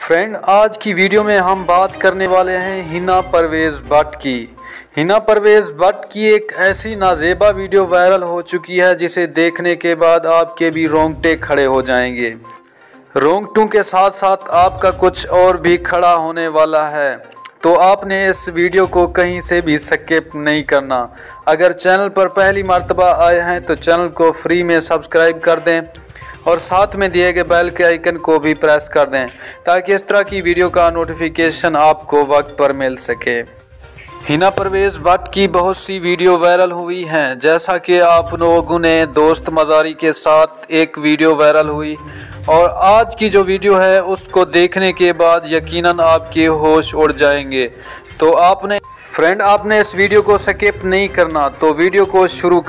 Friend, आज की video में हम बात करने वाले हैं हिना परवेज़ भट्ट की। हिना परवेज़ भट्ट की एक ऐसी नाजेबा वीडियो वायरल हो चुकी है जिसे देखने के बाद आपके भी रोंगटे खड़े हो जाएंगे। रोंगटों के साथ साथ आपका कुछ और भी खड़ा होने वाला है, तो आपने इस वीडियो को कहीं से भी स्किप नहीं करना। अगर चैनल पर पहली मर्तबा आए हैं तो चैनल को फ्री में सब्सक्राइब कर दें और साथ में दिए गए बेल के आइकन को भी प्रेस कर दें ताकि इस तरह की वीडियो का नोटिफिकेशन आपको वक्त पर मिल सके। हिना परवेज़ भट्ट की बहुत सी वीडियो वायरल हुई हैं, जैसा कि आप लोगों ने दोस्त मज़ारी के साथ एक वीडियो वायरल हुई, और आज की जो वीडियो है उसको देखने के बाद यकीनन आपके होश उड़ जाएंगे। तो आपने इस वीडियो को स्किप नहीं करना, तो वीडियो को शुरू कर